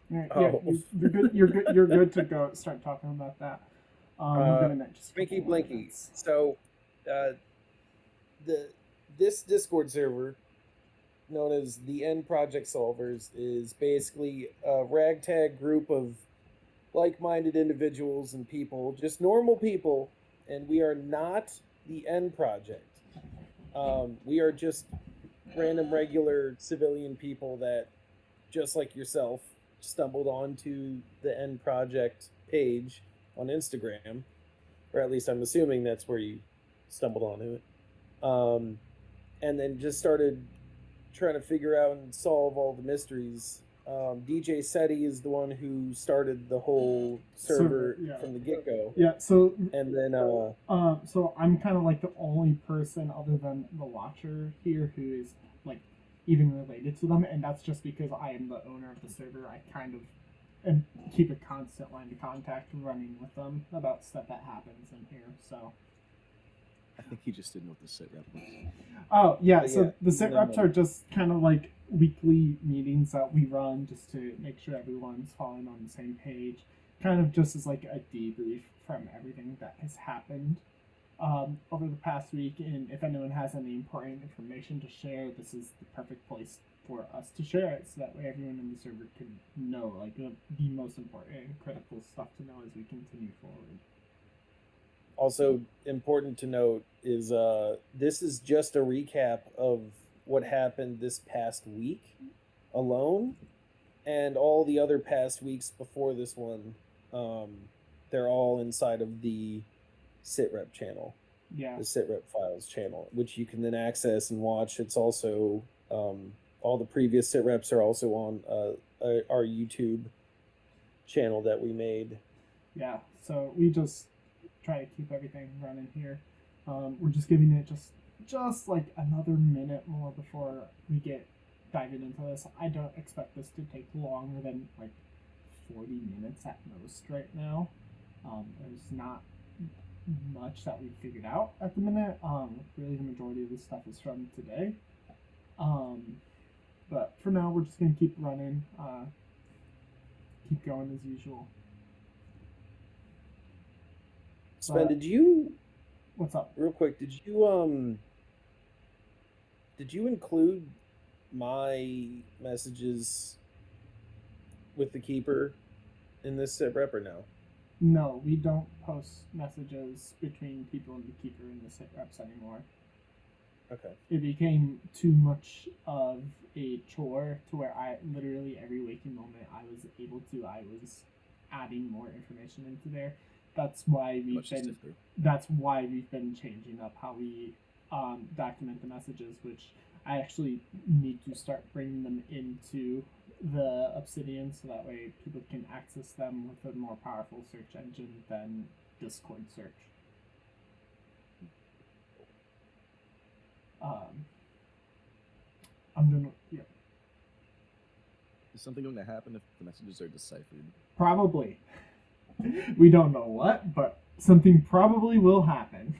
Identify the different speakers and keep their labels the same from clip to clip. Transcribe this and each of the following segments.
Speaker 1: Yeah,
Speaker 2: Oh.
Speaker 1: you're good. You're good to go. Start talking about that. We're gonna net just a
Speaker 2: Blinky
Speaker 1: couple more
Speaker 2: Blinky.
Speaker 1: minutes.
Speaker 2: So, this Discord server, known as the End Project Solvers, is basically a ragtag group of like-minded individuals and people, just normal people, and we are not the End Project. We are just random, regular civilian people that, just like yourself, stumbled onto the End Project page on Instagram, or at least I'm assuming that's where you stumbled onto it. And then just started trying to figure out and solve all the mysteries. DJ SETI is the one who started the whole server
Speaker 1: Yeah.
Speaker 2: from the get-go.
Speaker 1: Yeah. So
Speaker 2: And then
Speaker 1: so I'm kind of like the only person other than the watcher here who is like even related to them, and that's just because I am the owner of the server. I kind of and keep a constant line of contact running with them about stuff that happens in here. So
Speaker 3: I think he just didn't know what the SitRep was.
Speaker 1: oh yeah,
Speaker 2: But
Speaker 1: so
Speaker 2: yeah,
Speaker 1: the sit reps are just kind of like weekly meetings that we run just to make sure everyone's following on the same page. Kind of just as like a debrief from everything that has happened over the past week. And if anyone has any important information to share, this is the perfect place for us to share it, so that way everyone in the server can know like the most important and critical stuff to know as we continue forward.
Speaker 2: Also important to note is this is just a recap of what happened this past week alone, and all the other past weeks before this one. They're all inside of the SitRep channel.
Speaker 1: Yeah.
Speaker 2: The SitRep files channel, which you can then access and watch. It's also all the previous SitReps are also on our YouTube channel that we made.
Speaker 1: Yeah, so we just try to keep everything running here. We're just giving it just like another minute more before we get diving into this. I don't expect this to take longer than like 40 minutes at most right now. There's not much that we've figured out at the minute. Really, the majority of this stuff is from today. But for now, we're just gonna keep running, keep going as usual.
Speaker 2: Sven, did you?
Speaker 1: What's up?
Speaker 2: Real quick, did you include my messages with the keeper in this SitRep or no?
Speaker 1: No, we don't post messages between people and the keeper in the SitReps anymore.
Speaker 2: Okay.
Speaker 1: It became too much of a chore to where I literally every waking moment I was adding more information into there. That's why we've been changing up how we document the messages, which I actually need to start bringing them into the Obsidian so that way people can access them with a more powerful search engine than Discord search. I'm gonna
Speaker 3: Is something going to happen if the messages are deciphered?
Speaker 1: Probably. We don't know what, but something probably will happen.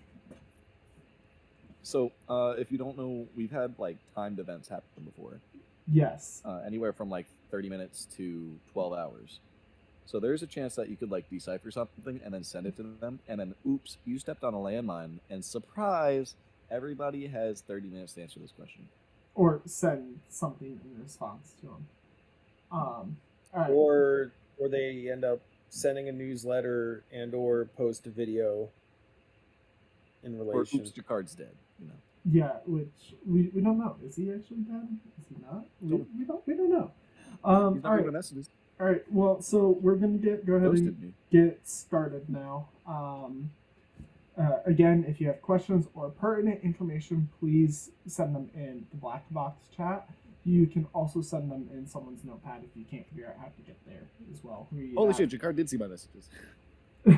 Speaker 3: So, if you don't know, we've had like timed events happen before.
Speaker 1: Yes.
Speaker 3: Anywhere from like 30 minutes to 12 hours. So there's a chance that you could like decipher something and then send it to them, and then oops, you stepped on a landmine, and surprise, everybody has 30 minutes to answer this question.
Speaker 1: Or send something in response to them. All right.
Speaker 2: Or they end up sending a newsletter and or post a video in relation.
Speaker 3: Or oops, your card's dead. You know.
Speaker 1: Yeah, which we don't know. Is he actually dead? Is he not? We don't know.
Speaker 3: He's not
Speaker 1: all right.
Speaker 3: messages.
Speaker 1: All right. Well, so we're gonna go ahead and get started now. Again, if you have questions or pertinent information, please send them in the black box chat. You can also send them in someone's notepad if you can't figure out how to get there as well.
Speaker 3: Holy shit, Jakar did see my messages.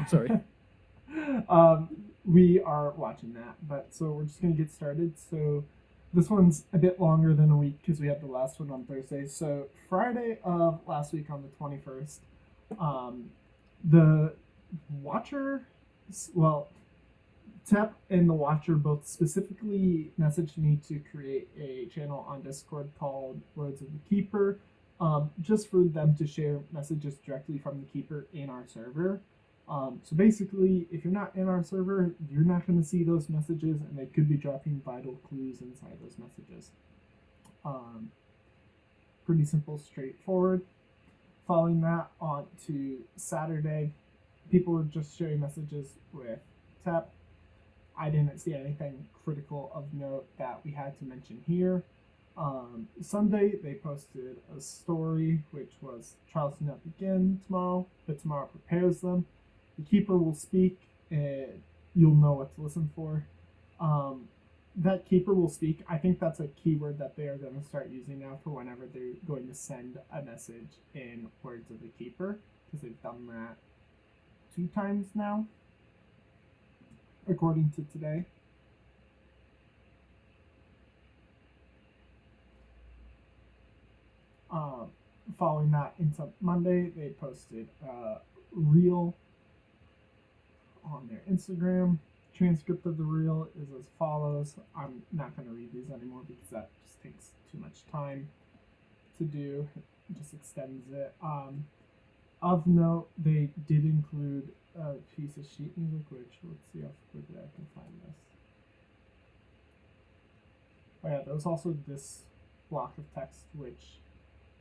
Speaker 3: Sorry.
Speaker 1: We are watching that, but so we're just going to get started. So this one's a bit longer than a week because we had the last one on Thursday. So Friday of last week on the 21st, the watcher, well, TEP and the Watcher both specifically messaged me to create a channel on Discord called Words of the Keeper, just for them to share messages directly from the Keeper in our server. So basically, if you're not in our server, you're not going to see those messages, and they could be dropping vital clues inside those messages. Pretty simple, straightforward. Following that, on to Saturday, people were just sharing messages with TEP. I didn't see anything critical of note that we had to mention here. Sunday, they posted a story, which was trials do not begin tomorrow, but tomorrow prepares them. The Keeper will speak, and you'll know what to listen for. That Keeper will speak, I think that's a keyword that they are going to start using now for whenever they're going to send a message in Words of the Keeper, because they've done that 2 times now, according to today. Following that into Monday, they posted a reel on their Instagram. Transcript of the reel is as follows. I'm not going to read these anymore because that just takes too much time to do. It just extends it. Of note, they did include a piece of sheet music, which, let's see how quickly I can find this. Oh yeah, there was also this block of text, which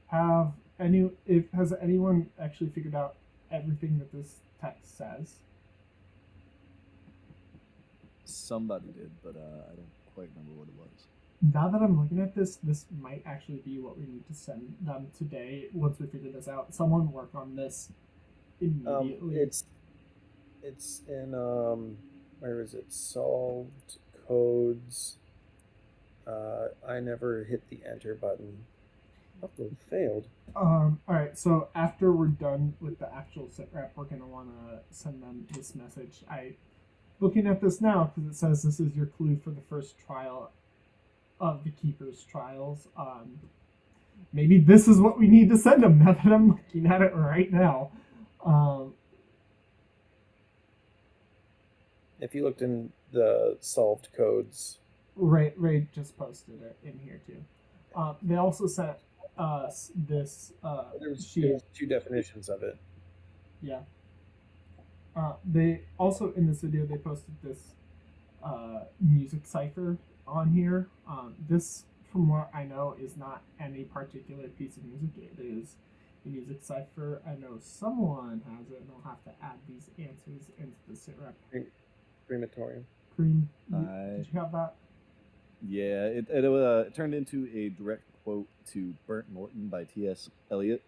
Speaker 1: has anyone actually figured out everything that this text says?
Speaker 3: Somebody did, but I don't quite remember what it was.
Speaker 1: Now that I'm looking at this might actually be what we need to send them today once we figure this out. Someone work on this immediately.
Speaker 2: It's in where is it? Solved codes. I never hit the enter button. Upload failed.
Speaker 1: Alright, so after we're done with the actual SitRep, we're gonna wanna send them this message. Looking at this now, because it says this is your clue for the first trial of the Keeper's trials. Maybe this is what we need to send them now that I'm looking at it right now.
Speaker 2: If you looked in the solved codes.
Speaker 1: Ray just posted it in here too. They also sent us this
Speaker 2: there was 2 definitions of it.
Speaker 1: Yeah. They also, in this video, they posted this music cipher on here. This, from what I know, is not any particular piece of music. It is a music cipher. I know someone has it, and I'll have to add these answers into the SitRep.
Speaker 2: Crematorium.
Speaker 1: Did you have that?
Speaker 3: Yeah, it turned into a direct quote to Burnt Norton by T.S. Eliot.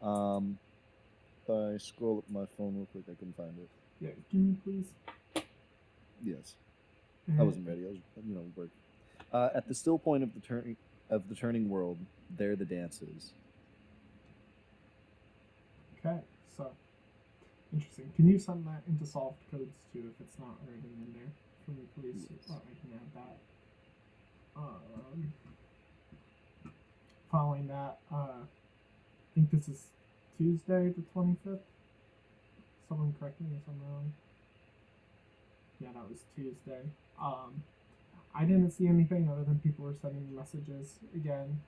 Speaker 3: If I scroll up my phone real quick, I can find it.
Speaker 1: Yeah, can you please?
Speaker 3: Yes. I wasn't ready. I was, working. At the still point of the turning world, there the dance is.
Speaker 1: Okay, so interesting. Can you send that into solved codes too if it's not already in there for me, please?
Speaker 3: Yes.
Speaker 1: Oh, I can add that. Following that, I think this is Tuesday the 25th. Someone correct me if I'm wrong. Yeah, that was Tuesday. I didn't see anything other than people were sending messages again.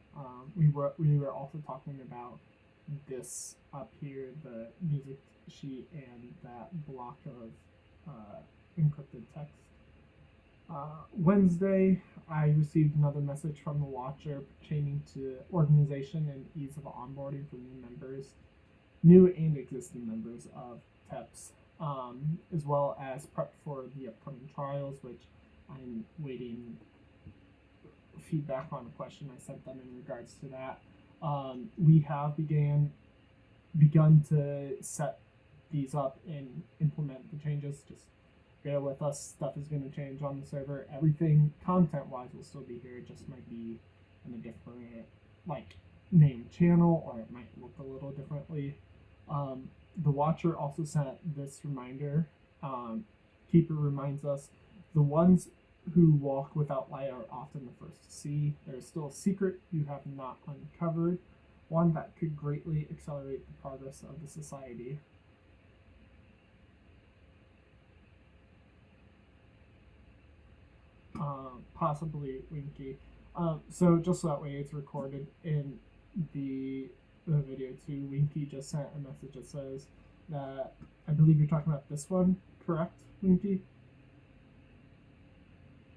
Speaker 1: We were also talking about this up here, the music sheet and that block of encrypted text. Wednesday, I received another message from the Watcher pertaining to organization and ease of onboarding for new and existing members of TEPS, as well as prep for the upcoming trials, which I'm waiting feedback on a question I sent them in regards to that. We have begun to set these up and implement the changes. Just bear with us. Stuff is going to change on the server. Everything content-wise will still be here. It just might be in a different, named channel, or it might look a little differently. The Watcher also sent this reminder. Keeper reminds us, the ones who walk without light are often the first to see. There is still a secret you have not uncovered, one that could greatly accelerate the progress of the society. possibly Winky. So just so that way it's recorded in the video too. Winky just sent a message that says that I believe you're talking about this one, correct, Winky?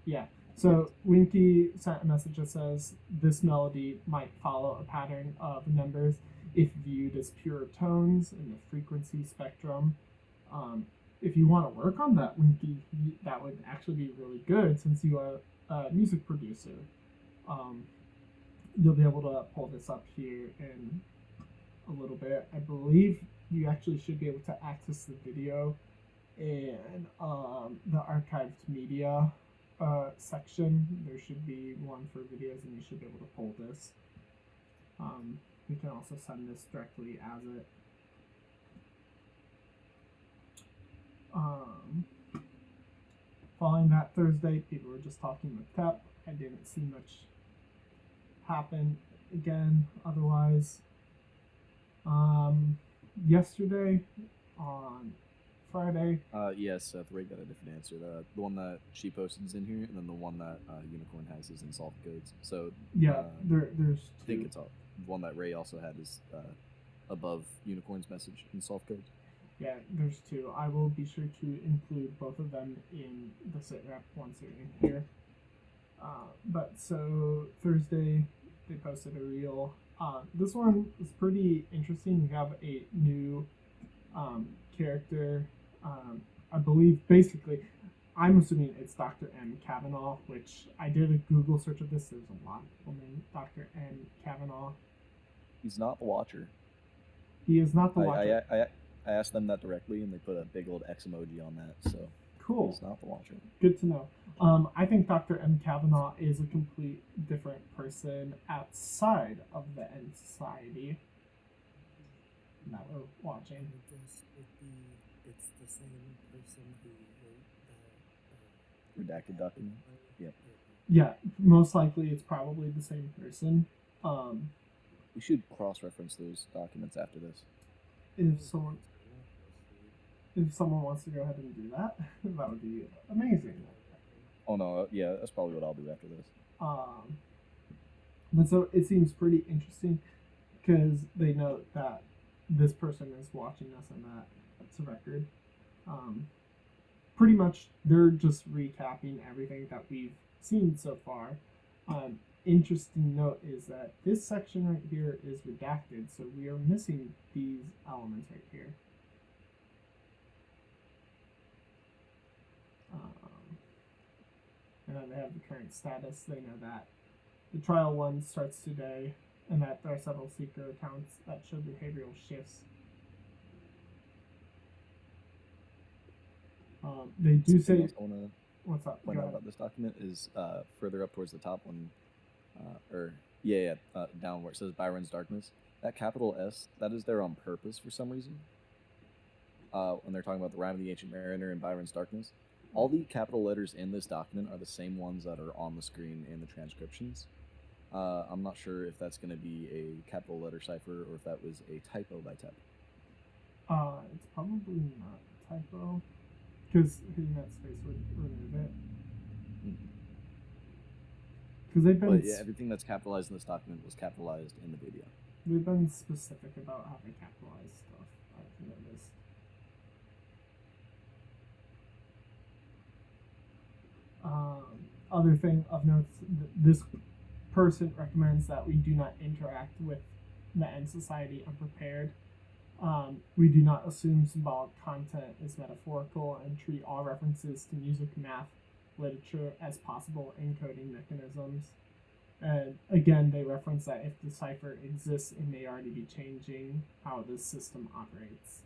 Speaker 1: Yeah. So Winky sent a message that says this melody might follow a pattern of numbers if viewed as pure tones in the frequency spectrum. If you want to work on that, Winky, that would actually be really good since you are a music producer. You'll be able to pull this up here in a little bit. I believe you actually should be able to access the video in the archived media section. There should be one for videos, and you should be able to pull this. We can also send this directly as it. Following that Thursday, people were just talking with TEP. I didn't see much happen again otherwise. Yesterday on Friday.
Speaker 3: Yes, Seth Ray got a different answer. The one that she posted is in here, and then the one that Unicorn has is in soft codes. So
Speaker 1: yeah, there's two.
Speaker 3: I think it's all. The one that Ray also had is above Unicorn's message in soft codes.
Speaker 1: Yeah, there's two. I will be sure to include both of them in the SitRep once they're in here. But so Thursday they posted a reel. This one is pretty interesting. We have a new character. I believe basically, I'm assuming it's Dr. M. Kavanaugh, which I did a Google search of this. There's a lot of people named Dr. M. Kavanaugh.
Speaker 3: He's not the Watcher.
Speaker 1: He is not the Watcher.
Speaker 3: I asked them that directly, and they put a big old X emoji on that. So
Speaker 1: cool.
Speaker 3: He's not the Watcher.
Speaker 1: Good to know. I think Dr. M. Kavanaugh is a complete different person outside of the N Society that we're watching.
Speaker 4: It's the same person who wrote
Speaker 3: Redacted document. Yep.
Speaker 1: Yeah, most likely it's probably the same person.
Speaker 3: We should cross-reference those documents after this.
Speaker 1: If someone wants to go ahead and do that, that would be amazing.
Speaker 3: Oh no, yeah, that's probably what I'll do after this.
Speaker 1: But so it seems pretty interesting because they know that this person is watching us and that it's a record. Pretty much they're just recapping everything that we've seen so far. Interesting note is that this section right here is redacted, so we are missing these elements right here. And then they have the current status. They know that the trial 1 starts today, and that there are several seeker accounts that show behavioral shifts. They do say. What's up?
Speaker 3: Point out about this document is further up towards the top one, down where it says Byron's Darkness. That capital S, that is there on purpose for some reason. When they're talking about the Rime of the Ancient Mariner and Byron's Darkness, all the capital letters in this document are the same ones that are on the screen in the transcriptions. I'm not sure if that's going to be a capital letter cipher or if that was a typo by TEP.
Speaker 1: It's probably not a typo, because hitting that space would remove it. Because they've been.
Speaker 3: But yeah, everything that's capitalized in this document was capitalized in the video.
Speaker 1: They've been specific about how they capitalize stuff, I've noticed. Other thing of note, this person recommends that we do not interact with the N Society unprepared. We do not assume symbolic content is metaphorical and treat all references to music, math, literature as possible encoding mechanisms. And again, they reference that if the cipher exists, it may already be changing how this system operates.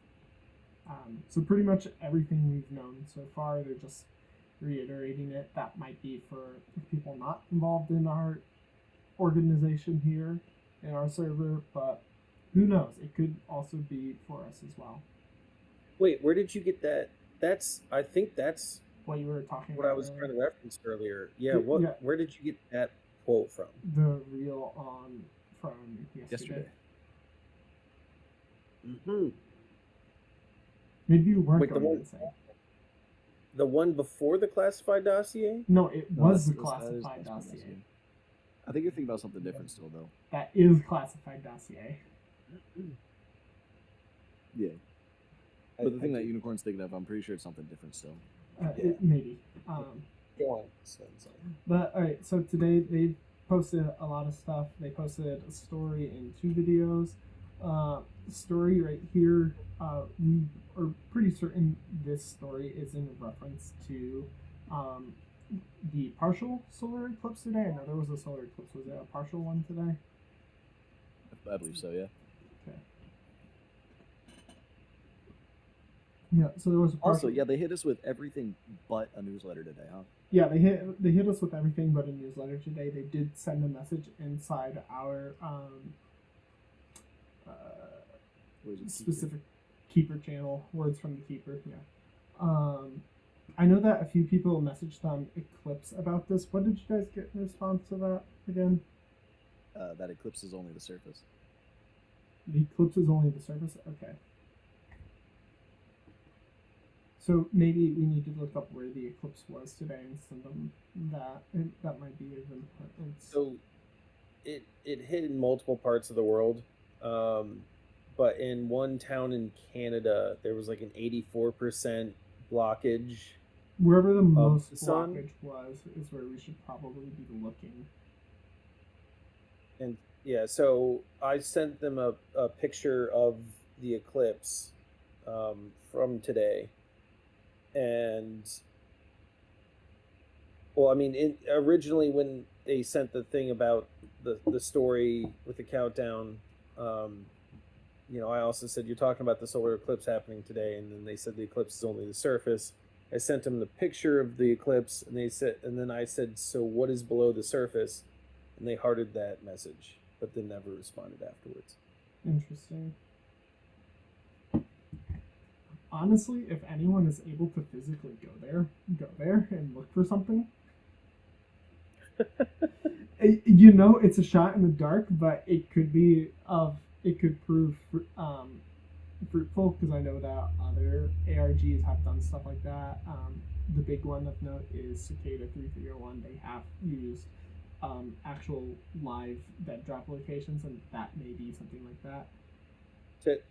Speaker 1: So pretty much everything we've known so far, they're just reiterating it. That might be for people not involved in our organization here in our server, but who knows? It could also be for us as well.
Speaker 2: Wait, where did you get that? I think that's
Speaker 1: what you were talking
Speaker 2: what
Speaker 1: about.
Speaker 2: I was
Speaker 1: earlier.
Speaker 2: trying to reference earlier. Yeah, where did you get that quote from?
Speaker 1: The reel from yesterday.
Speaker 2: Mm-hmm.
Speaker 1: Maybe you weren't
Speaker 2: Wait,
Speaker 1: going insane.
Speaker 2: the one before the classified dossier?
Speaker 1: No, it
Speaker 3: No,
Speaker 1: was the
Speaker 3: that is
Speaker 1: classified
Speaker 3: classified
Speaker 1: dossier.
Speaker 3: I think you're thinking about something different still, though.
Speaker 1: That is classified dossier.
Speaker 3: Yeah. But the thing that Unicorn's thinking of, I'm pretty sure it's something different still.
Speaker 1: Maybe.
Speaker 2: Go on.
Speaker 1: But all right, so today they posted a lot of stuff. They posted a story and 2 videos. Story right here, we are pretty certain this story is in reference to the partial solar eclipse today. I know there was a solar eclipse. Was it a partial one today?
Speaker 3: I believe so, yeah.
Speaker 1: Okay. Yeah, so there was a partial...
Speaker 3: Also, yeah, they hit us with everything but a newsletter today, huh?
Speaker 1: Yeah, they hit us with everything but a newsletter today. They did send a message inside our specific keeper channel, Words from the Keeper. Yeah. I know that a few people messaged on Eclipse about this. What did you guys get in response to that again?
Speaker 3: That eclipse is only the surface.
Speaker 1: The eclipse is only the surface? Okay. So maybe we need to look up where the eclipse was today and send them that. That might be of importance.
Speaker 2: So it hit in multiple parts of the world. But in one town in Canada, there was like an 84% blockage.
Speaker 1: Wherever the most blockage was is where we should probably be looking.
Speaker 2: And yeah, so I sent them a picture of the eclipse from today. And, well, I mean, originally when they sent the thing about the story with the countdown, I also said, you're talking about the solar eclipse happening today. And then they said the eclipse is only the surface. I sent them the picture of the eclipse, and then I said, so what is below the surface? And they hearted that message, but then never responded afterwards.
Speaker 1: Interesting. Honestly, if anyone is able to physically go there and look for something. It's a shot in the dark, but it could prove fruitful, because I know that other ARGs have done stuff like that. The big one of note is Cicada 3301. They have used actual live dead drop locations, and that may be something like that.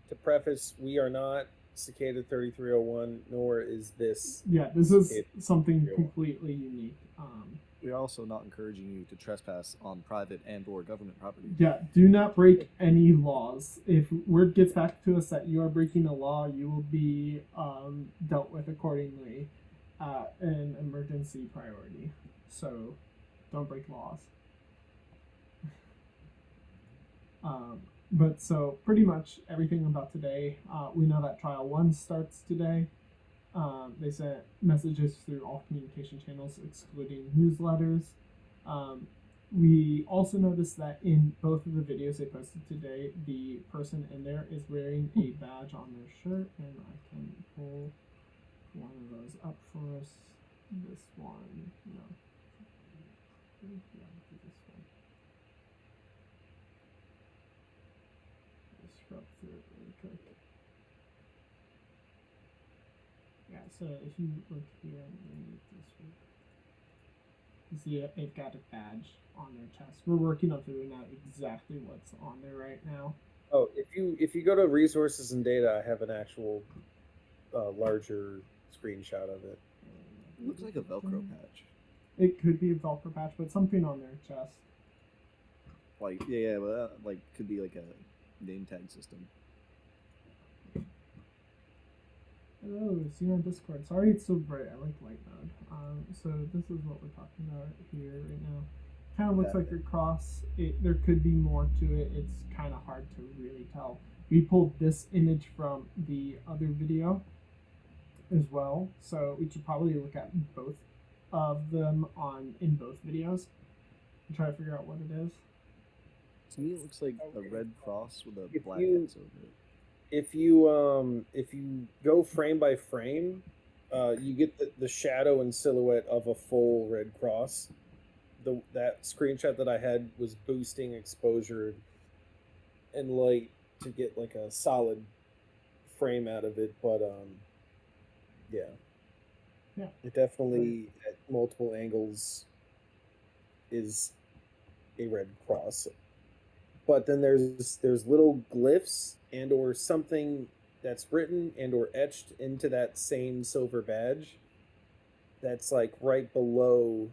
Speaker 2: To preface, we are not Cicada 3301, nor is this.
Speaker 1: Yeah, this is something completely unique.
Speaker 3: We're also not encouraging you to trespass on private and/or government property.
Speaker 1: Yeah, do not break any laws. If word gets back to us that you are breaking a law, you will be dealt with accordingly, an emergency priority. So, don't break laws. But so pretty much everything about today, we know that trial 1 starts today. They sent messages through all communication channels, excluding newsletters. We also noticed that in both of the videos they posted today, the person in there is wearing a badge on their shirt, and I can pull one of those up for us. This one, no. Yeah, this one. Scrub through it really quick. Yeah, so if you look here underneath this one, you see it, they've got a badge on their chest. We're working on figuring out exactly what's on there right now.
Speaker 2: Oh, if you go to resources and data, I have an actual larger screenshot of it.
Speaker 3: It looks like a Velcro patch.
Speaker 1: It could be a Velcro patch, but something on their chest.
Speaker 3: Like, yeah, but that, could be like a name tag system.
Speaker 1: Hello, see you on Discord. Sorry it's so bright. I like light mode. So this is what we're talking about here right now. Kind of looks like a cross. There could be more to it. It's kind of hard to really tell. We pulled this image from the other video as well, so we should probably look at both of them in both videos and try to figure out what it is.
Speaker 3: To me, it looks like a red cross with a black X over it.
Speaker 2: If you go frame by frame, you get the shadow and silhouette of a full red cross. That screenshot that I had was boosting exposure and light to get like a solid frame out of it, but yeah.
Speaker 1: Yeah.
Speaker 2: It definitely, at multiple angles, is a red cross. But then there's little glyphs and or something that's written and or etched into that same silver badge that's like right below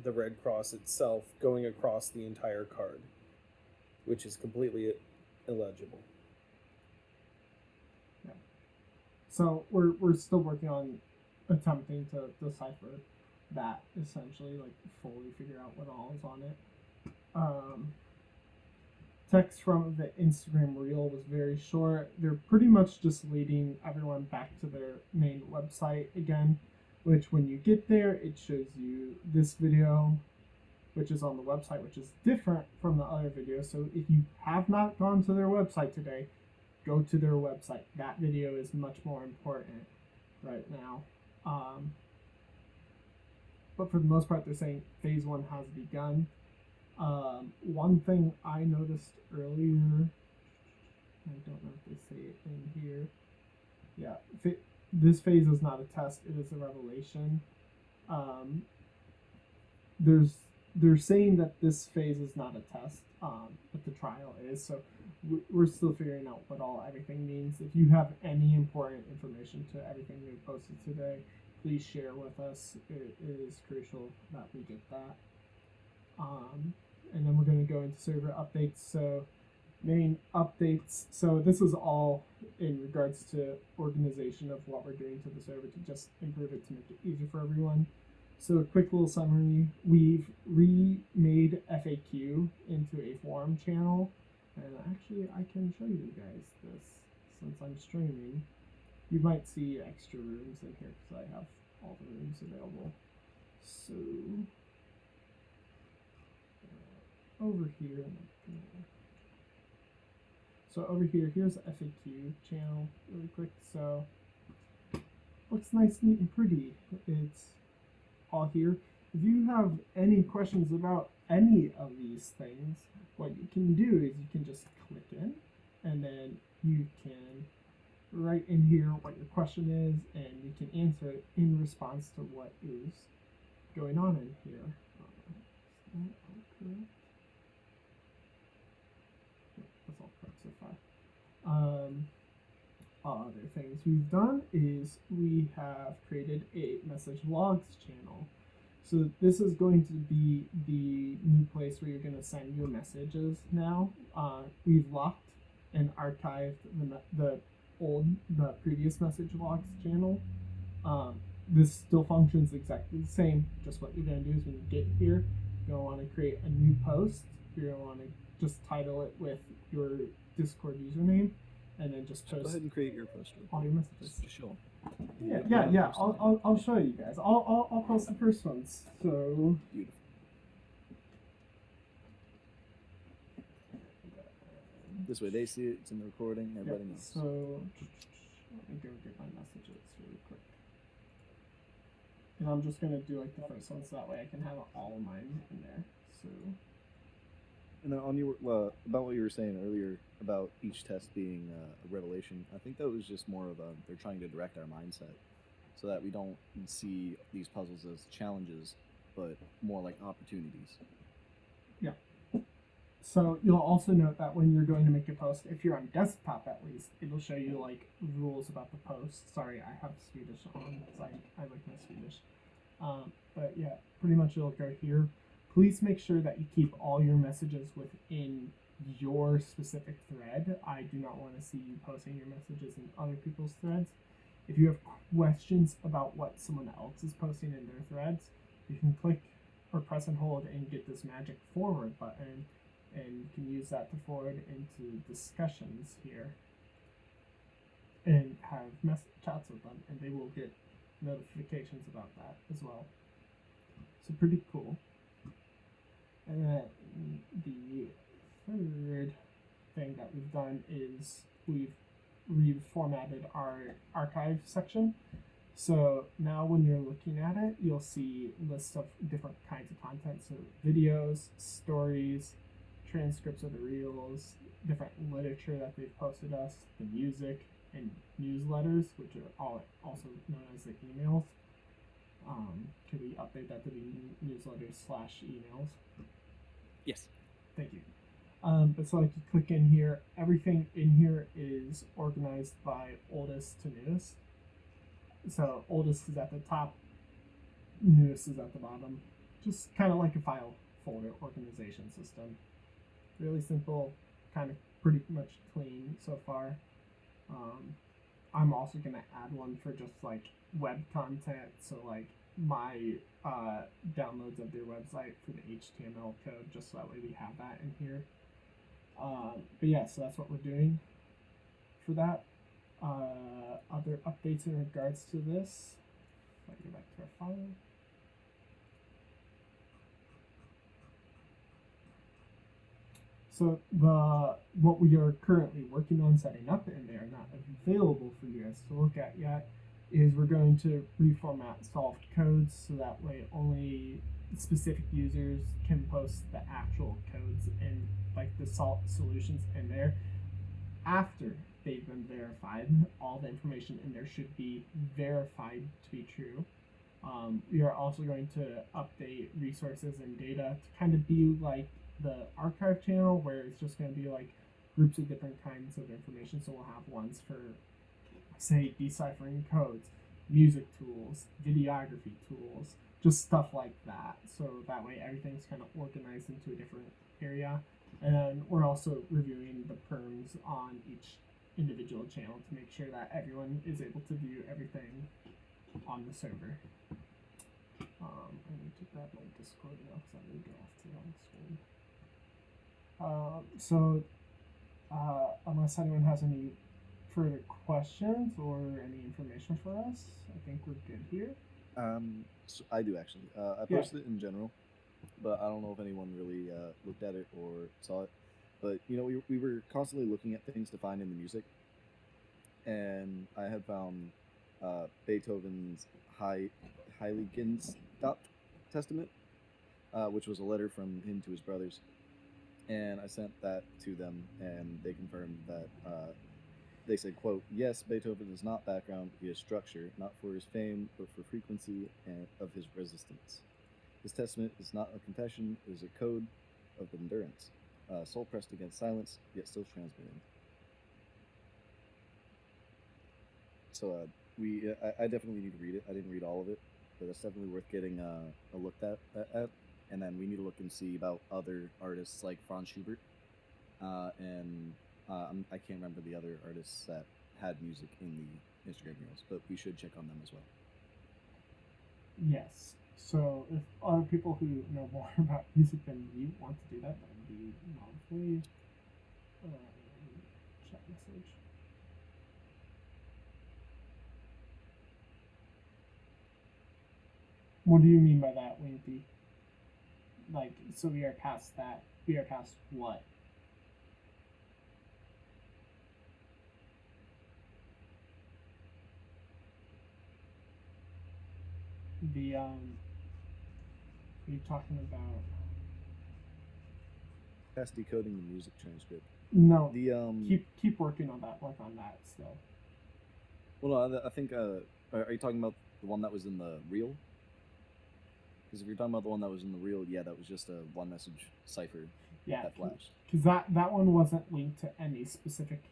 Speaker 2: the red cross itself going across the entire card, which is completely illegible.
Speaker 1: Yeah. So we're still working on attempting to decipher that, essentially, like fully figure out what all is on it. Text from the Instagram reel was very short. They're pretty much just leading everyone back to their main website again, which when you get there, it shows you this video, which is on the website, which is different from the other videos. So if you have not gone to their website today, go to their website. That video is much more important right now. But for the most part, they're saying phase 1 has begun. One thing I noticed earlier, I don't know if they say it in here. Yeah, this phase is not a test; it is a revelation. They're saying that this phase is not a test, but the trial is. So we're still figuring out what everything means. If you have any important information to everything we posted today, please share with us. It is crucial that we get that. And then we're going to go into server updates. So main updates. So this is all in regards to organization of what we're doing to the server to just improve it, to make it easier for everyone. So a quick little summary. We've remade FAQ into a forum channel. And actually I can show you guys this since I'm streaming. You might see extra rooms in here because I have all the rooms available. So over here, here's the FAQ channel really quick. So looks nice, neat, and pretty. It's all here. If you have any questions about any of these things, what you can do is you can just click in, and then you can write in here what your question is, and you can answer it in response to what is going on in here. Is that all correct? That's all correct so far. Other things we've done is we have created a message logs channel. So this is going to be the new place where you're going to send your messages now. We've locked and archived the previous message logs channel. This still functions exactly the same. Just what you're going to do is when you get here, you're going to want to create a new post. You're going to want to just title it with your Discord username, and then just post.
Speaker 3: Go ahead and create your post.
Speaker 1: All your messages.
Speaker 3: Just show them.
Speaker 1: Yeah. I'll show you guys. I'll post the first ones. So
Speaker 3: beautiful. This way they see it. It's in the recording. Everybody knows.
Speaker 1: So let me go get my messages really quick. And I'm just gonna do like the first one, so that way I can have all of mine in there. So.
Speaker 3: And then on your about what you were saying earlier about each test being a revelation, I think that was just more of they're trying to direct our mindset so that we don't see these puzzles as challenges, but more like opportunities.
Speaker 1: Yeah. So you'll also note that when you're going to make a post, if you're on desktop at least, it'll show you like rules about the post. Sorry, I have Swedish on because I like my Swedish. But yeah, pretty much it'll go here. Please make sure that you keep all your messages within your specific thread. I do not want to see you posting your messages in other people's threads. If you have questions about what someone else is posting in their threads, you can click or press and hold and get this magic forward button, and you can use that to forward into discussions here and have chats with them, and they will get notifications about that as well. So pretty cool. And then the third thing that we've done is we've reformatted our archive section. So now when you're looking at it, you'll see lists of different kinds of content. So videos, stories, transcripts of the reels, different literature that they've posted us, the music, and newsletters, which are all also known as the emails. update that to the newsletters/emails.
Speaker 3: Yes.
Speaker 1: Thank you. But so like you click in here, everything in here is organized by oldest to newest. So oldest is at the top, newest is at the bottom. Just kind of like a file folder organization system. Really simple, kind of pretty much clean so far. I'm also gonna add one for just like web content, so like my downloads of their website for the HTML code, just so that way we have that in here. But yeah, so that's what we're doing for that. Other updates in regards to this. Let me go back to our file. So what we are currently working on setting up, and they are not available for you guys to look at yet, is we're going to reformat solved codes so that way only specific users can post the actual codes and like the solutions in there after they've been verified. All the information in there should be verified to be true. We are also going to update resources and data to kind of be like the archive channel, where it's just going to be like groups of different kinds of information. So we'll have ones for, say, deciphering codes, music tools, videography tools, just stuff like that. So that way everything's kind of organized into a different area. And then we're also reviewing the perms on each individual channel to make sure that everyone is able to view everything on the server. I need to grab my Discord now because I'm going to go off to the screen. Unless anyone has any further questions or any information for us, I think we're good here.
Speaker 3: So I do actually. I posted it in general, but I don't know if anyone really looked at it or saw it. But you know, we were constantly looking at things to find in the music, and I had found Beethoven's Heiligenstadt Testament, which was a letter from him to his brothers, and I sent that to them, and they confirmed that. They said, quote, "Yes, Beethoven is not background, he is structure, not for his fame, but for frequency and of his resistance. His testament is not a confession, it is a code of endurance, soul pressed against silence, yet still transmitting." So I definitely need to read it. I didn't read all of it, but it's definitely worth getting a look at. And then we need to look and see about other artists like Franz Schubert, and I can't remember the other artists that had music in the Instagram reels, but we should check on them as well.
Speaker 1: Yes. So if other people who know more about music than you want to do that, that would be lovely. Chat message. What do you mean by that, Wimpy? Like, so we are past that. We are past what? Are you talking about?
Speaker 3: Past decoding the music transcript.
Speaker 1: No.
Speaker 3: The
Speaker 1: keep working on that. Work on that still.
Speaker 3: Well, no, I think. Are you talking about the one that was in the reel? Because if you're talking about the one that was in the reel, yeah, that was just a one message cipher that flashed.
Speaker 1: Because that one wasn't linked to any specific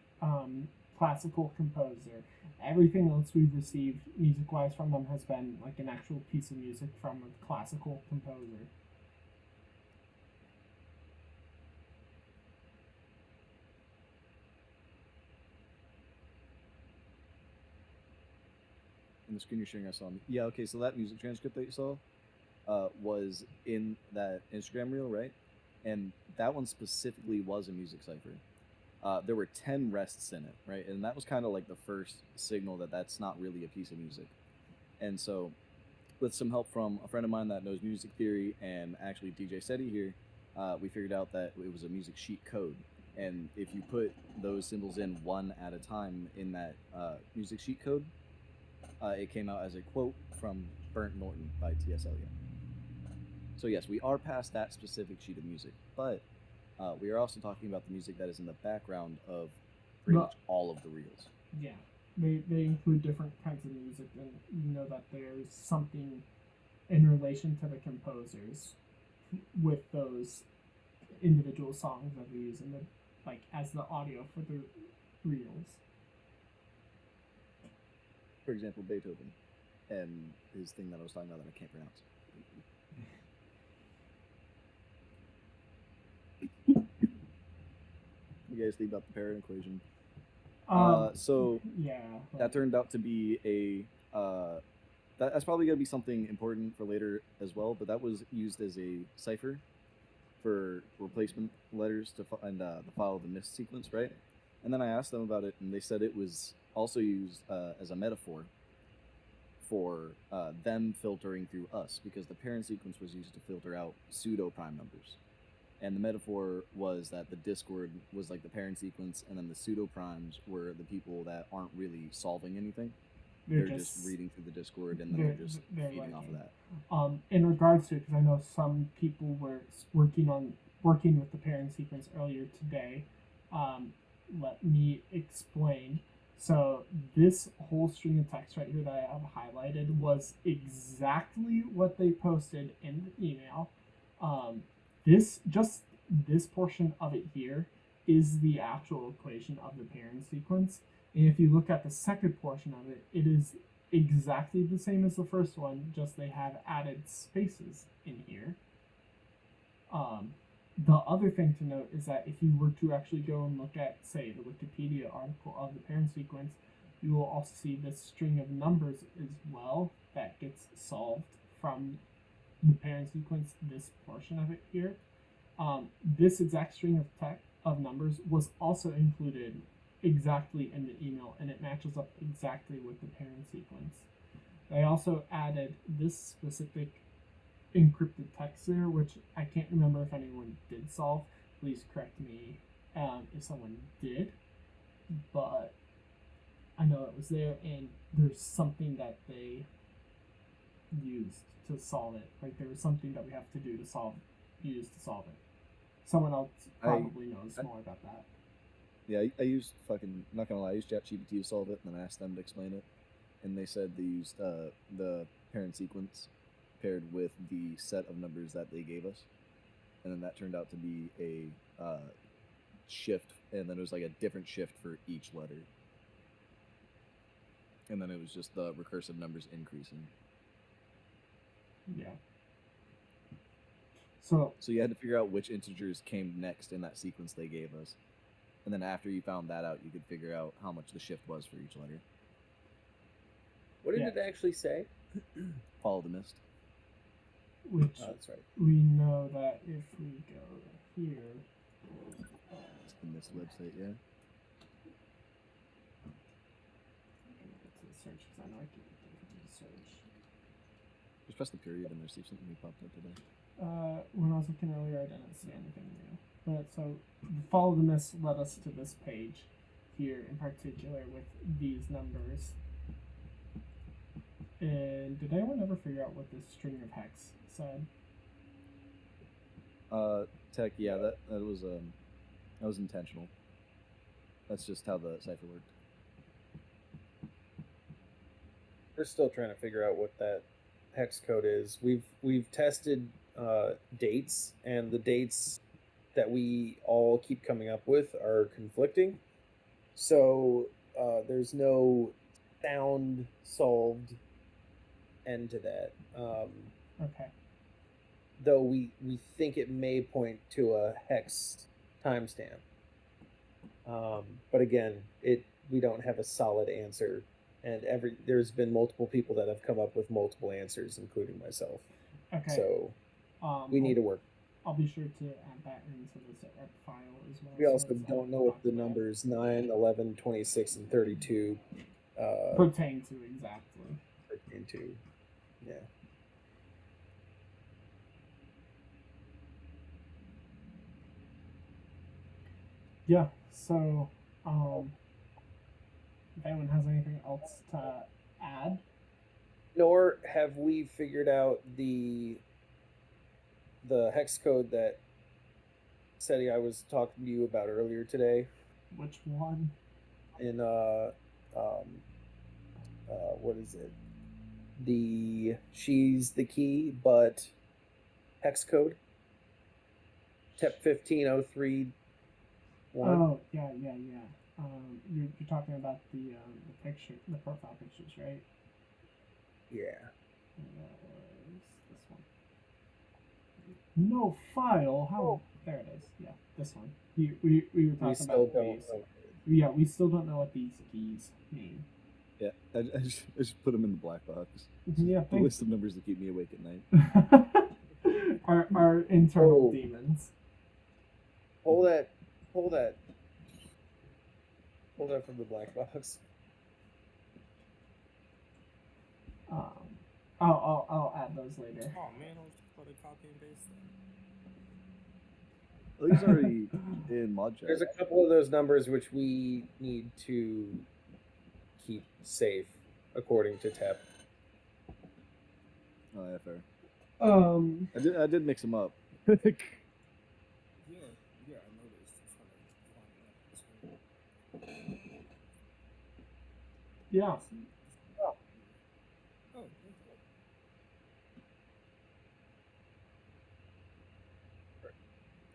Speaker 1: classical composer. Everything else we've received music-wise from them has been like an actual piece of music from a classical composer.
Speaker 3: In the screen you're sharing, I saw. Yeah, okay, so that music transcript that you saw was in that Instagram reel, right? And that one specifically was a music cipher. There were 10 rests in it, right? And that was kind of like the first signal that that's not really a piece of music. And so, with some help from a friend of mine that knows music theory and actually DJ SETI here, we figured out that it was a music sheet code. And if you put those symbols in one at a time in that music sheet code, it came out as a quote from Burnt Norton by T.S. Eliot. So yes, we are past that specific sheet of music, but we are also talking about the music that is in the background of pretty much all of the reels.
Speaker 1: Yeah, they include different kinds of music, and you know that there's something in relation to the composers with those individual songs that we use in the like as the audio for the reels.
Speaker 3: For example, Beethoven and his thing that I was talking about that I can't pronounce. You guys think about the parent equation? So
Speaker 1: yeah,
Speaker 3: that turned out to be that's probably going to be something important for later as well, but that was used as a cipher for replacement letters to find the follow the missed sequence, right? And then I asked them about it, and they said it was also used as a metaphor for them filtering through us, because the parent sequence was used to filter out pseudo prime numbers. And the metaphor was that the Discord was like the parent sequence, and then the pseudo primes were the people that aren't really solving anything. They're just reading through the Discord, and then they're just feeding off of that.
Speaker 1: In regards to it, because I know some people were working with the parent sequence earlier today. Let me explain. So this whole string of text right here that I have highlighted was exactly what they posted in the email. This portion of it here is the actual equation of the parent sequence. And if you look at the second portion of it, it is exactly the same as the first one, just they have added spaces in here. The other thing to note is that if you were to actually go and look at, say, the Wikipedia article of the parent sequence, you will also see this string of numbers as well that gets solved from the parent sequence, this portion of it here. This exact string of numbers was also included exactly in the email, and it matches up exactly with the parent sequence. They also added this specific encrypted text there, which I can't remember if anyone did solve. Please correct me if someone did, but I know it was there, and there's something that they used to solve it. Like there was something that we have to do to use to solve it. Someone else probably knows more about that.
Speaker 3: Yeah, I used not gonna lie, I used ChatGPT to solve it, and then I asked them to explain it, and they said they used the parent sequence paired with the set of numbers that they gave us, and then that turned out to be a shift, and then it was like a different shift for each letter, and then it was just the recursive numbers increasing.
Speaker 1: Yeah.
Speaker 3: So you had to figure out which integers came next in that sequence they gave us, and then after you found that out, you could figure out how much the shift was for each letter.
Speaker 2: What did it actually say?
Speaker 3: Follow the mist.
Speaker 1: Which
Speaker 2: that's right.
Speaker 1: We know that if we go here,
Speaker 3: it's the mist website, yeah.
Speaker 1: I'm gonna go to the search because I know I can do the search.
Speaker 3: Just press the period and see if something new popped up today.
Speaker 1: When I was looking earlier, I didn't see anything new. But so follow the mist led us to this page here in particular with these numbers. And did anyone ever figure out what this string of hex said?
Speaker 3: Tech, yeah, that was intentional. That's just how the cipher worked.
Speaker 2: We're still trying to figure out what that hex code is. We've tested dates, and the dates that we all keep coming up with are conflicting. So there's no sound solved end to that.
Speaker 1: Okay.
Speaker 2: Though we think it may point to a hex timestamp. But again, we don't have a solid answer, and there's been multiple people that have come up with multiple answers, including myself.
Speaker 1: Okay.
Speaker 2: So we need to work.
Speaker 1: I'll be sure to add that into the SitRep file as well.
Speaker 2: We also don't know if the numbers 9, 11, 26, and 32
Speaker 1: pertain to exactly.
Speaker 2: Pertain to, yeah.
Speaker 1: Yeah, so if anyone has anything else to add.
Speaker 2: Nor have we figured out the hex code that SETI I was talking to you about earlier today.
Speaker 1: Which one?
Speaker 2: In what is it? the she's the key, but hex code. TEP 15031.
Speaker 1: Oh, yeah. You're talking about the picture, the profile pictures, right?
Speaker 2: Yeah.
Speaker 1: And that was this one. No file. How? There it is. Yeah, this one. We were talking
Speaker 2: still
Speaker 1: about
Speaker 2: don't
Speaker 1: these.
Speaker 2: know.
Speaker 1: Yeah, we still don't know what these keys mean.
Speaker 3: Yeah, I just put them in the black box.
Speaker 1: Yeah,
Speaker 3: The list of numbers that keep me awake at night.
Speaker 1: our internal
Speaker 2: Oh.
Speaker 1: demons.
Speaker 2: Pull that from the black box.
Speaker 1: I'll add those later.
Speaker 4: Oh man, I was just about to copy and paste that.
Speaker 3: Well, he's already in mod chat.
Speaker 2: There's a couple of those numbers which we need to keep safe according to TEP.
Speaker 3: Oh yeah, fair. I did mix them up.
Speaker 4: Yeah, I noticed. It's
Speaker 1: Yeah.
Speaker 4: Oh,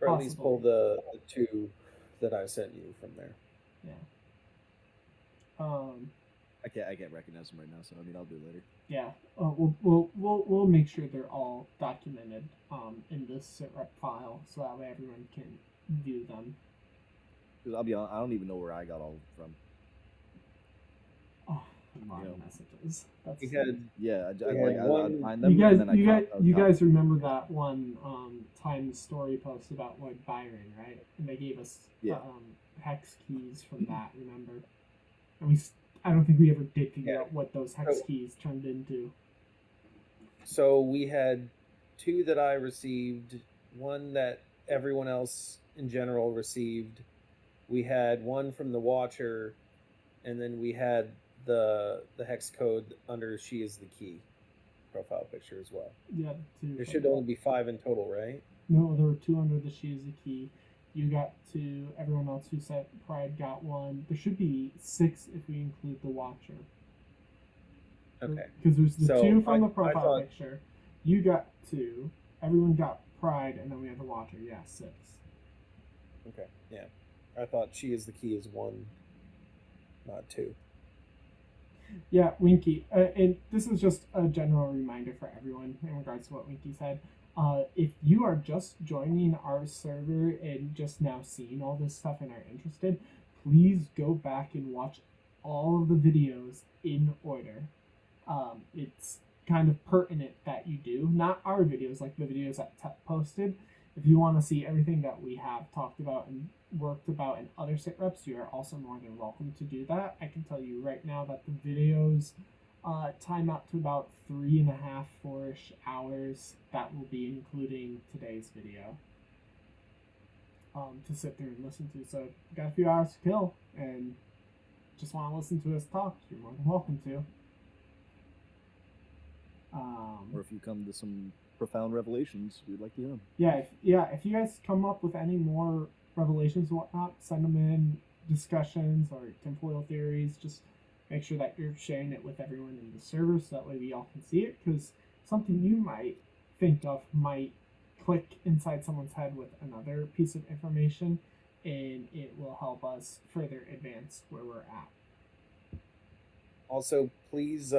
Speaker 2: Or at least pull the two that I sent you from there.
Speaker 1: Yeah.
Speaker 3: I can't recognize them right now, so I mean I'll do it later.
Speaker 1: Yeah. We'll make sure they're all documented in this SitRep file, so that way everyone can view them.
Speaker 3: Because I'll be honest, I don't even know where I got all from.
Speaker 1: Oh, messages. That's
Speaker 3: I find them.
Speaker 1: You guys remember that one Times story post about like Byron, right? And they gave us hex keys from that. Remember? And I don't think we ever did figure out what those hex keys turned into.
Speaker 2: So we had two that I received, one that everyone else in general received. We had one from the Watcher, and then we had the hex code under "She is the Key" profile picture as well.
Speaker 1: Yeah, two.
Speaker 2: There should only be 5 in total, right?
Speaker 1: No, there were 2 under the "She is the Key." You got 2. Everyone else who said Pride got 1. There should be 6 if we include the Watcher.
Speaker 2: Okay.
Speaker 1: Because there's the 2 from the profile picture. You got 2. Everyone got Pride, and then we have the Watcher. Yeah, 6.
Speaker 2: Okay. Yeah. I thought "She is the Key" is 1, not 2.
Speaker 1: Yeah, Winky. And this is just a general reminder for everyone in regards to what Winky said. If you are just joining our server and just now seeing all this stuff and are interested, please go back and watch all of the videos in order. It's kind of pertinent that you do. Not our videos, like the videos that TEP posted. If you want to see everything that we have talked about and worked about in other SitReps, you are also more than welcome to do that. I can tell you right now that the videos time out to about 3.5, 4-ish hours. That will be including today's video to sit there and listen to. So if you got a few hours to kill and just want to listen to us talk, you're more than welcome to.
Speaker 3: Or if you come to some profound revelations, we'd like to hear them.
Speaker 1: If you guys come up with any more revelations and whatnot, send them in, discussions or tinfoil theories. Just make sure that you're sharing it with everyone in the server so that way we all can see it, because something you might think of might click inside someone's head with another piece of information, and it will help us further advance where we're at.
Speaker 2: Also, please,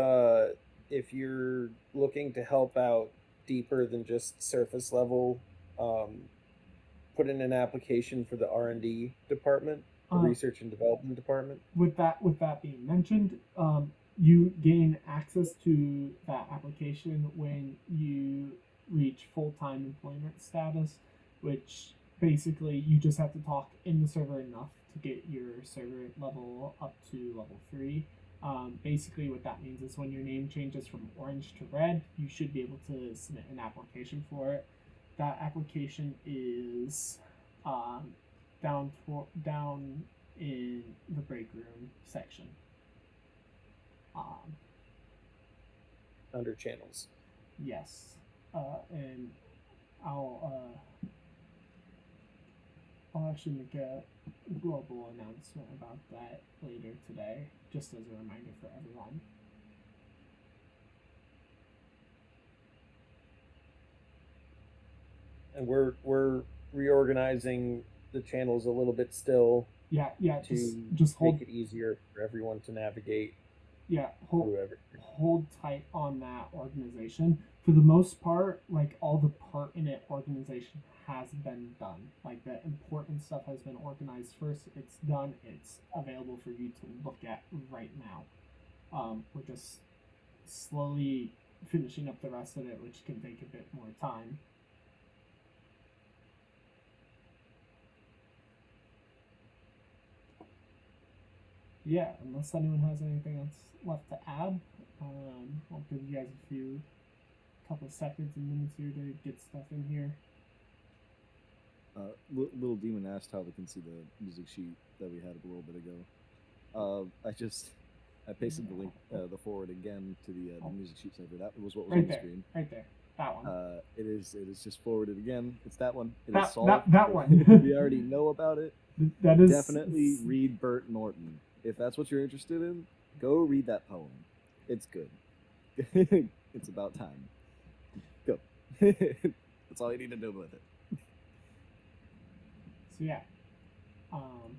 Speaker 2: if you're looking to help out deeper than just surface level, put in an application for the R&D department, the research and development department.
Speaker 1: With that being mentioned, you gain access to that application when you reach full-time employment status, which basically you just have to talk in the server enough to get your server level up to level 3. Basically what that means is when your name changes from orange to red, you should be able to submit an application for it. That application is down in the break room section.
Speaker 2: Under channels.
Speaker 1: Yes. And I'll actually make a global announcement about that later today, just as a reminder for everyone.
Speaker 2: and we're reorganizing the channels a little bit still
Speaker 1: Yeah,
Speaker 2: to
Speaker 1: just hold.
Speaker 2: make it easier for everyone to navigate
Speaker 1: Yeah,
Speaker 2: through everything.
Speaker 1: hold tight on that organization. For the most part, like all the pertinent organization has been done. Like the important stuff has been organized first. It's done. It's available for you to look at right now. We're just slowly finishing up the rest of it, which can take a bit more time. Yeah, unless anyone has anything else left to add, I'll give you guys a couple of seconds and minutes here to get stuff in here.
Speaker 3: Little Demon asked how they can see the music sheet that we had a little bit ago. I pasted the link, the forward again to the music sheet server. That was what was on the screen.
Speaker 1: Right there. That one.
Speaker 3: It is just forwarded again. It's that one. It
Speaker 1: that,
Speaker 3: is solved.
Speaker 1: That one.
Speaker 3: We already know about it.
Speaker 1: That is
Speaker 3: definitely read Bert Norton. If that's what you're interested in, go read that poem. It's good. It's about time. Go. That's all you need to do with it.
Speaker 1: So yeah. I'm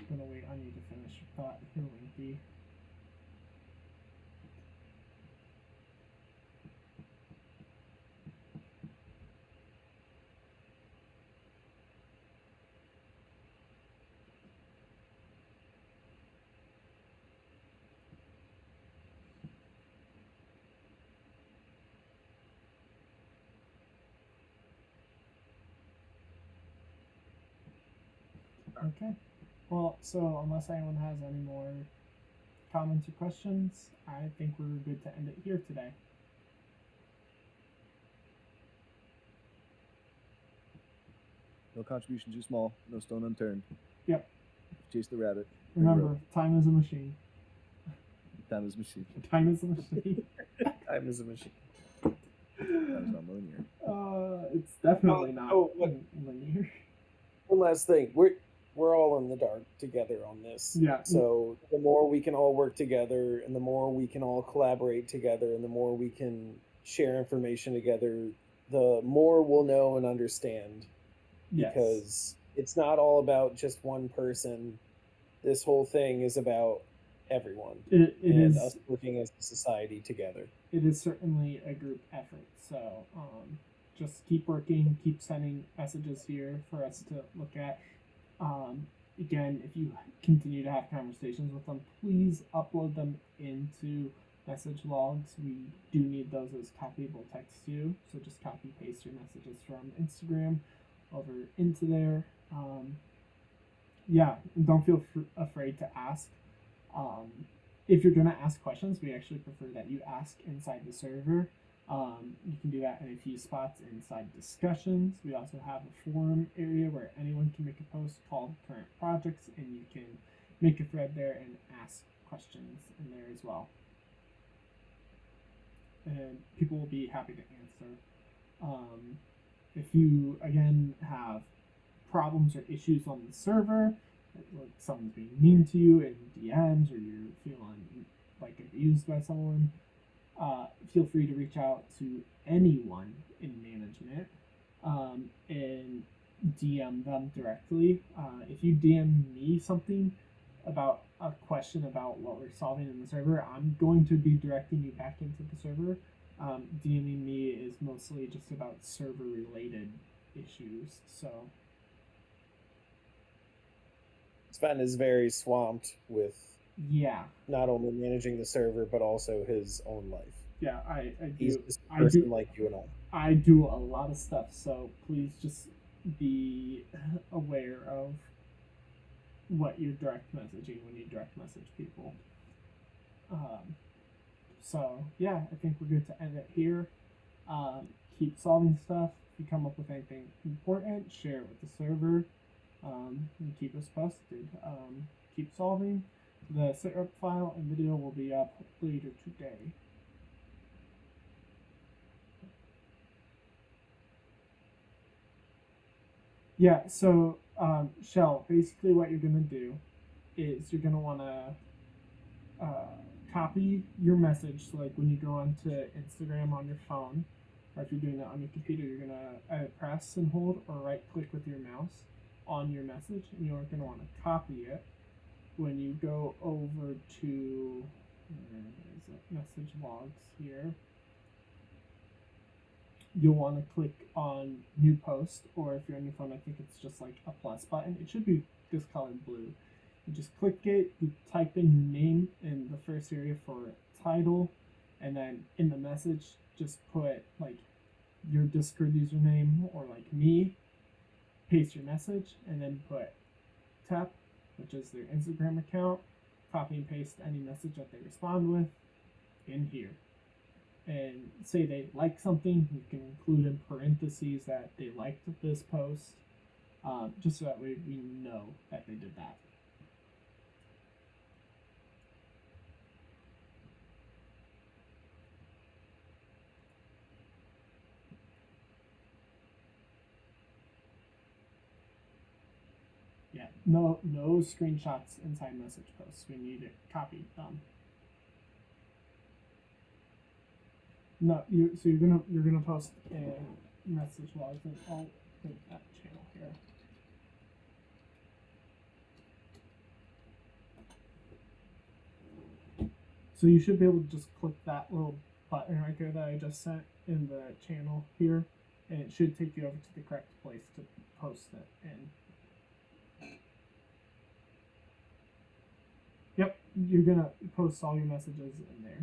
Speaker 1: gonna wait on you to finish your thought here, Winky. Okay. Well, so unless anyone has any more comments or questions, I think we're good to end it here today.
Speaker 3: No contribution too small, no stone unturned.
Speaker 1: Yep.
Speaker 3: Chase the rabbit.
Speaker 1: Remember, time is a machine.
Speaker 3: Time is a machine.
Speaker 1: Time is a machine.
Speaker 2: Time is a machine.
Speaker 3: That is not linear.
Speaker 1: It's definitely not linear.
Speaker 2: One last thing. We're all in the dark together on this.
Speaker 1: Yeah.
Speaker 2: So the more we can all work together and the more we can all collaborate together and the more we can share information together, the more we'll know and understand.
Speaker 1: Yes.
Speaker 2: Because it's not all about just one person. This whole thing is about everyone.
Speaker 1: It is
Speaker 2: us working as a society together.
Speaker 1: It is certainly a group effort. So just keep working, keep sending messages here for us to look at. Again, if you continue to have conversations with them, please upload them into message logs. We do need those as copyable text too. So just copy paste your messages from Instagram over into there. Yeah, don't feel afraid to ask. If you're going to ask questions, we actually prefer that you ask inside the server. You can do that in a few spots inside discussions. We also have a forum area where anyone can make a post called current projects, and you can make a thread there and ask questions in there as well. And people will be happy to answer. If you, again, have problems or issues on the server, like someone's being mean to you in DMs or you're feeling like abused by someone, feel free to reach out to anyone in management and DM them directly. If you DM me something about a question about what we're solving in the server, I'm going to be directing you back into the server. DMing me is mostly just about server related issues. So
Speaker 2: Sven is very swamped with not only managing the server but also his own life.
Speaker 1: Yeah, I do.
Speaker 2: He's just a person like you and
Speaker 1: I do a lot of stuff, so please just be aware of what you're direct messaging when you direct message people. So yeah, I think we're good to end it here. Keep solving stuff. If you come up with anything important, share it with the server. And keep us posted. Keep solving. The SitRep file and video will be up later today. Yeah, so Shell, basically what you're going to do is you're going to want to copy your message. So like when you go onto Instagram on your phone, or if you're doing that on your computer, you're gonna press and hold or right click with your mouse on your message, and you're gonna want to copy it. When you go over to message logs here, you'll want to click on new post, or if you're on your phone, I think it's just like a plus button. It should be this colored blue. You just click it, you type in your name in the first area for title, and then in the message, just put like your Discord username or like me, paste your message, and then put TEP, which is their Instagram account, copy and paste any message that they respond with in here. And say they like something, you can include in parentheses that they liked this post, just so that way we know that they did that. Yeah, no screenshots inside message posts. We need it copied. No, you're gonna post a message logs, and I'll link that channel here. So you should be able to just click that little button right there that I just sent in the channel here, and it should take you over to the correct place to post it in. Yep, you're gonna post all your messages in there.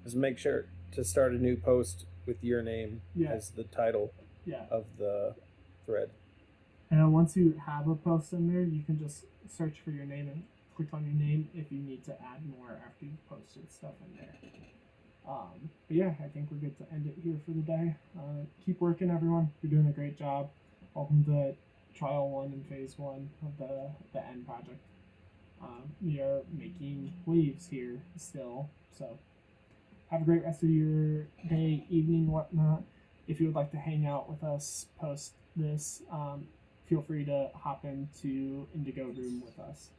Speaker 2: Just make sure to start a new post with your name
Speaker 1: Yeah.
Speaker 2: as the title
Speaker 1: Yeah.
Speaker 2: of the thread.
Speaker 1: And once you have a post in there, you can just search for your name and click on your name if you need to add more after you've posted stuff in there. But yeah, I think we're good to end it here for the day. Keep working, everyone. You're doing a great job. Welcome to trial 1 and phase 1 of the end project. We are making waves here still, so have a great rest of your day, evening, whatnot. If you would like to hang out with us post this, feel free to hop into Indigo Room with us.